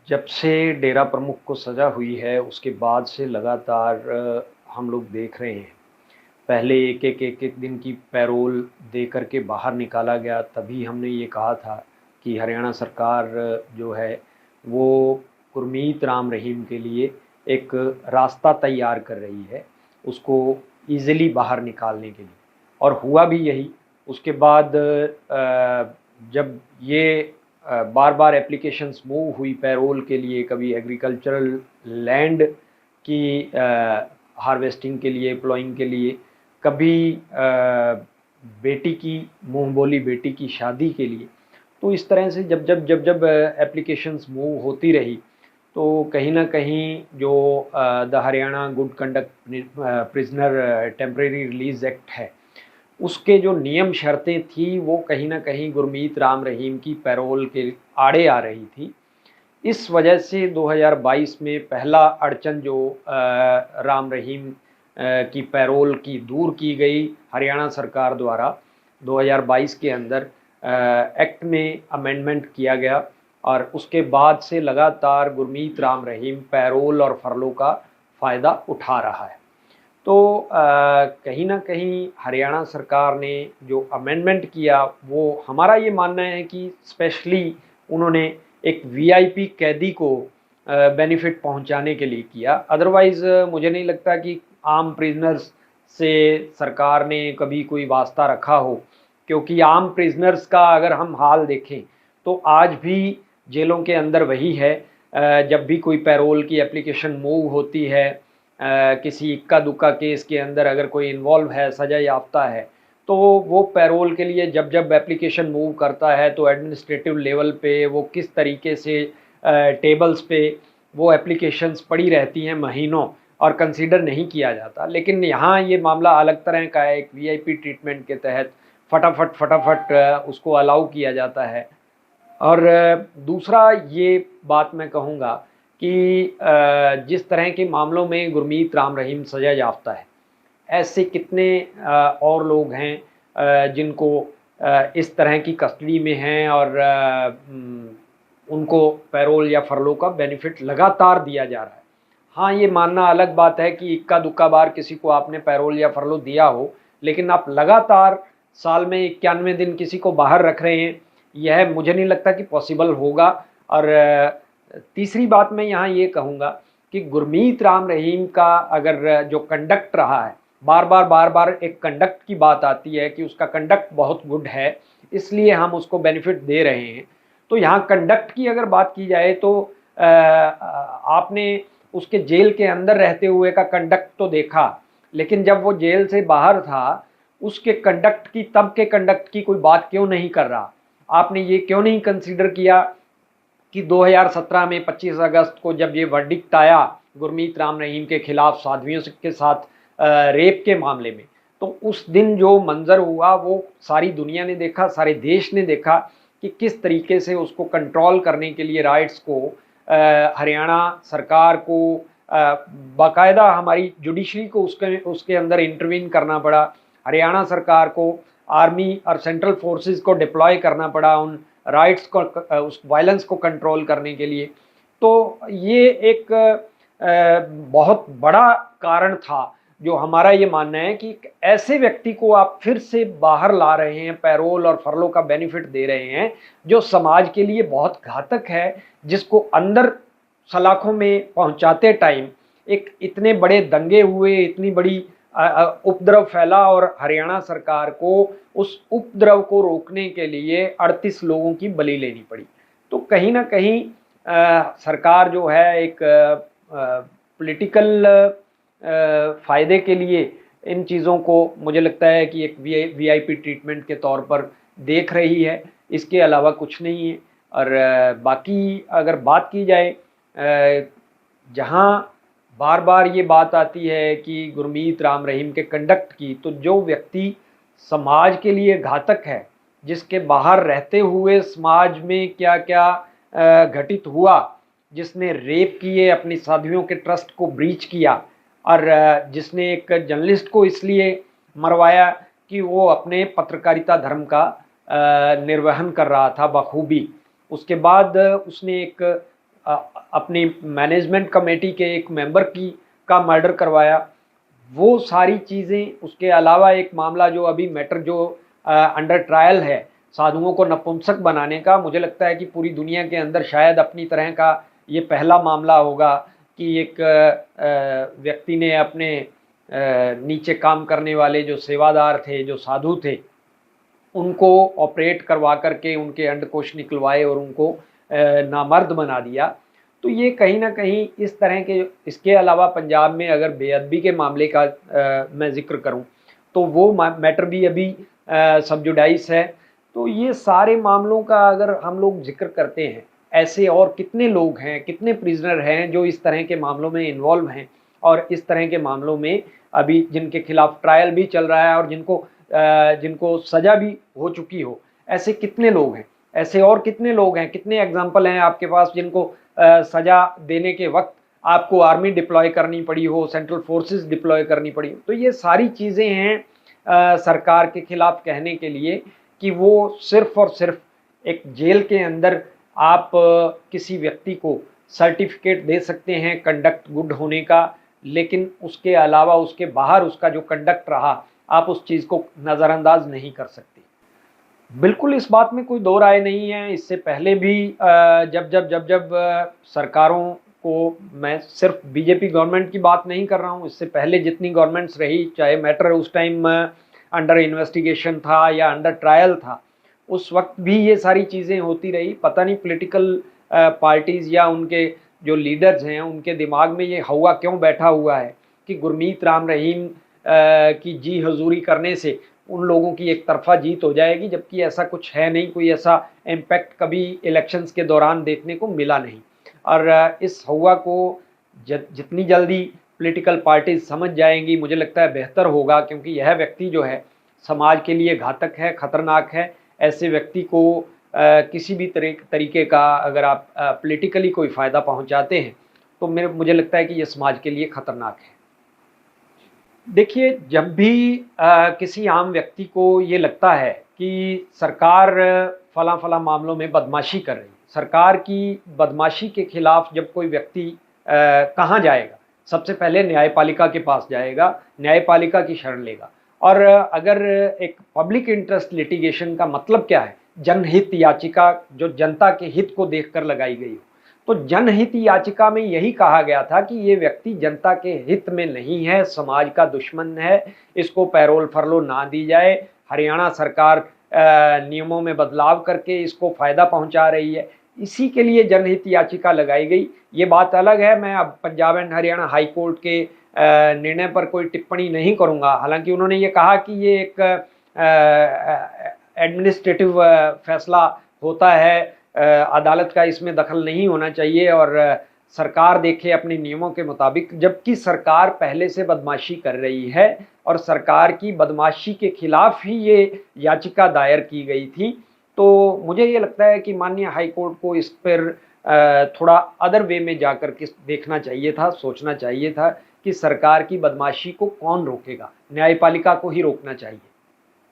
जब से डेरा प्रमुख को सज़ा हुई है उसके बाद से लगातार हम लोग देख रहे हैं। पहले एक दिन की पैरोल दे कर के बाहर निकाला गया, तभी हमने ये कहा था कि हरियाणा सरकार जो है वो गुरमीत राम रहीम के लिए एक रास्ता तैयार कर रही है, उसको ईज़िली बाहर निकालने के लिए, और हुआ भी यही। उसके बाद जब ये बार बार एप्लीकेशंस मूव हुई पैरोल के लिए, कभी एग्रीकल्चरल लैंड की हार्वेस्टिंग के लिए, प्लॉइंग के लिए, कभी बेटी की मुंह बोली बेटी की शादी के लिए। तो इस तरह से जब एप्लीकेशंस मूव होती रही, तो कहीं ना कहीं जो the Haryana good conduct prisoner temporary release act है, उसके जो नियम शर्तें थी वो कहीं ना कहीं गुरमीत राम रहीम की पैरोल के आड़े आ रही थी। इस वजह से 2022 में पहला अड़चन जो राम रहीम की पैरोल की दूर की गई हरियाणा सरकार द्वारा 2022 के अंदर एक्ट में अमेंडमेंट किया गया, और उसके बाद से लगातार गुरमीत राम रहीम पैरोल और फरलों का फ़ायदा उठा रहा है। तो कहीं ना कहीं हरियाणा सरकार ने जो अमेंडमेंट किया, वो हमारा ये मानना है कि स्पेशली उन्होंने एक वीआईपी कैदी को बेनिफिट पहुंचाने के लिए किया। अदरवाइज़ मुझे नहीं लगता कि आम प्रिजनर्स से सरकार ने कभी कोई वास्ता रखा हो, क्योंकि आम प्रिजनर्स का अगर हम हाल देखें तो आज भी जेलों के अंदर वही है। जब भी कोई पैरोल की एप्लीकेशन मूव होती है, किसी इक्का दुक्का केस के अंदर अगर कोई इन्वॉल्व है, सजा याफ्ता है, तो वो पैरोल के लिए जब जब एप्लीकेशन मूव करता है तो एडमिनिस्ट्रेटिव लेवल पे वो किस तरीके से टेबल्स पे वो एप्लीकेशंस पड़ी रहती हैं महीनों, और कंसीडर नहीं किया जाता। लेकिन यहाँ ये मामला अलग तरह का है, एक वीआईपी ट्रीटमेंट के तहत फटाफट फटाफट उसको अलाउ किया जाता है। और दूसरा ये बात मैं कहूँगा कि जिस तरह के मामलों में गुरमीत राम रहीम सजा याफ्ता है, ऐसे कितने और लोग हैं जिनको इस तरह की कस्टडी में हैं, और उनको पैरोल या फरलों का बेनिफिट लगातार दिया जा रहा है। हाँ, ये मानना अलग बात है कि इक्का दुक्का बार किसी को आपने पैरोल या फरलो दिया हो, लेकिन आप लगातार साल में 91 दिन किसी को बाहर रख रहे हैं, यह मुझे नहीं लगता कि पॉसिबल होगा। और तीसरी बात मैं यहाँ ये कहूँगा कि गुरमीत राम रहीम का अगर जो कंडक्ट रहा है, बार बार एक कंडक्ट की बात आती है कि उसका कंडक्ट बहुत गुड है, इसलिए हम उसको बेनिफिट दे रहे हैं। तो यहाँ कंडक्ट की अगर बात की जाए तो आपने उसके जेल के अंदर रहते हुए का कंडक्ट तो देखा, लेकिन जब वो जेल से बाहर था उसके कंडक्ट की, तब के कंडक्ट की कोई बात क्यों नहीं कर रहा? आपने ये क्यों नहीं कंसीडर किया कि 2017 में 25 अगस्त को जब ये वर्डिक्ट आया गुरमीत राम रहीम के खिलाफ साध्वियों के साथ रेप के मामले में, तो उस दिन जो मंजर हुआ वो सारी दुनिया ने देखा, सारे देश ने देखा कि किस तरीके से उसको कंट्रोल करने के लिए राइट्स को हरियाणा सरकार को, बाकायदा हमारी जुडिशरी को उसके अंदर इंटरवीन करना पड़ा। हरियाणा सरकार को आर्मी और सेंट्रल फोर्सेस को डिप्लॉय करना पड़ा उन राइट्स को, उस वायलेंस को कंट्रोल करने के लिए। तो ये एक बहुत बड़ा कारण था, जो हमारा ये मानना है कि ऐसे व्यक्ति को आप फिर से बाहर ला रहे हैं, पैरोल और फरलों का बेनिफिट दे रहे हैं, जो समाज के लिए बहुत घातक है, जिसको अंदर सलाखों में पहुंचाते टाइम एक इतने बड़े दंगे हुए, इतनी बड़ी उपद्रव फैला, और हरियाणा सरकार को उस उपद्रव को रोकने के लिए 38 लोगों की बलि लेनी पड़ी। तो कहीं ना कहीं सरकार जो है एक पॉलिटिकल फ़ायदे के लिए इन चीज़ों को मुझे लगता है कि एक वीआईपी ट्रीटमेंट के तौर पर देख रही है, इसके अलावा कुछ नहीं है। और बाकी अगर बात की जाए, जहाँ बार बार ये बात आती है कि गुरमीत राम रहीम के कंडक्ट की, तो जो व्यक्ति समाज के लिए घातक है, जिसके बाहर रहते हुए समाज में क्या क्या घटित हुआ, जिसने रेप किए, अपनी साध्वियों के ट्रस्ट को ब्रीच किया, और जिसने एक जर्नलिस्ट को इसलिए मरवाया कि वो अपने पत्रकारिता धर्म का निर्वहन कर रहा था बखूबी। उसके बाद उसने एक अपनी मैनेजमेंट कमेटी के एक मेंबर की का मर्डर करवाया, वो सारी चीज़ें, उसके अलावा एक मामला जो अभी मैटर जो अंडर ट्रायल है साधुओं को नपुंसक बनाने का, मुझे लगता है कि पूरी दुनिया के अंदर शायद अपनी तरह का ये पहला मामला होगा कि एक व्यक्ति ने अपने नीचे काम करने वाले जो सेवादार थे, जो साधु थे, उनको ऑपरेट करवा करके उनके अंडकोश निकलवाए और उनको नामर्द बना दिया। तो ये कहीं ना कहीं इस तरह के, इसके अलावा पंजाब में अगर बेअदबी के मामले का मैं जिक्र करूं तो वो मैटर भी अभी सब जुडाइस है। तो ये सारे मामलों का अगर हम लोग जिक्र करते हैं, ऐसे और कितने लोग हैं, कितने प्रिजनर हैं जो इस तरह के मामलों में इन्वॉल्व हैं और इस तरह के मामलों में अभी जिनके खिलाफ ट्रायल भी चल रहा है और जिनको सजा भी हो चुकी हो, ऐसे कितने लोग हैं, ऐसे और कितने लोग हैं, कितने एग्जाम्पल हैं आपके पास जिनको सजा देने के वक्त आपको आर्मी डिप्लॉय करनी पड़ी हो, सेंट्रल फोर्सेस डिप्लॉय करनी पड़ी हो। तो ये सारी चीज़ें हैं सरकार के खिलाफ कहने के लिए कि वो सिर्फ और सिर्फ एक जेल के अंदर आप किसी व्यक्ति को सर्टिफिकेट दे सकते हैं कंडक्ट गुड होने का, लेकिन उसके अलावा उसके बाहर उसका जो कंडक्ट रहा आप उस चीज़ को नज़रअंदाज नहीं कर सकते। बिल्कुल इस बात में कोई दो राय नहीं है। इससे पहले भी जब सरकारों को, मैं सिर्फ बीजेपी गवर्नमेंट की बात नहीं कर रहा हूँ, इससे पहले जितनी गवर्नमेंट्स रही, चाहे मैटर उस टाइम अंडर इन्वेस्टिगेशन था या अंडर ट्रायल था, उस वक्त भी ये सारी चीज़ें होती रही। पता नहीं पॉलिटिकल पार्टीज़ या उनके जो लीडर्स हैं उनके दिमाग में ये हवा क्यों बैठा हुआ है कि गुरमीत राम रहीम की जी हजूरी करने से उन लोगों की एक तरफा जीत हो जाएगी, जबकि ऐसा कुछ है नहीं। कोई ऐसा इम्पैक्ट कभी इलेक्शंस के दौरान देखने को मिला नहीं। और इस हवा को जितनी जल्दी पॉलिटिकल पार्टीज समझ जाएंगी, मुझे लगता है बेहतर होगा, क्योंकि यह व्यक्ति जो है समाज के लिए घातक है, खतरनाक है। ऐसे व्यक्ति को किसी भी तरीके का अगर आप पॉलिटिकली कोई फ़ायदा पहुंचाते हैं तो मुझे लगता है कि यह समाज के लिए खतरनाक है। देखिए, जब भी किसी आम व्यक्ति को ये लगता है कि सरकार फला फला मामलों में बदमाशी कर रही, सरकार की बदमाशी के खिलाफ जब कोई व्यक्ति कहाँ जाएगा? सबसे पहले न्यायपालिका के पास जाएगा, न्यायपालिका की शरण लेगा। और अगर एक पब्लिक इंटरेस्ट लिटिगेशन का मतलब क्या है? जनहित याचिका जो जनता के हित को देखकर लगाई गई हो। तो जनहित याचिका में यही कहा गया था कि ये व्यक्ति जनता के हित में नहीं है, समाज का दुश्मन है, इसको पैरोल फरलो ना दी जाए। हरियाणा सरकार नियमों में बदलाव करके इसको फायदा पहुंचा रही है, इसी के लिए जनहित याचिका लगाई गई। ये बात अलग है, मैं अब Punjab and Haryana high court के निर्णय पर कोई टिप्पणी नहीं करूंगा। हालांकि उन्होंने ये कहा कि ये एक एडमिनिस्ट्रेटिव फैसला होता है, अदालत का इसमें दखल नहीं होना चाहिए और सरकार देखे अपने नियमों के मुताबिक, जबकि सरकार पहले से बदमाशी कर रही है और सरकार की बदमाशी के खिलाफ ही ये याचिका दायर की गई थी। तो मुझे ये लगता है कि माननीय हाई कोर्ट को इस पर थोड़ा अदर वे में जाकर के देखना चाहिए था, सोचना चाहिए था कि सरकार की बदमाशी को कौन रोकेगा, न्यायपालिका को ही रोकना चाहिए।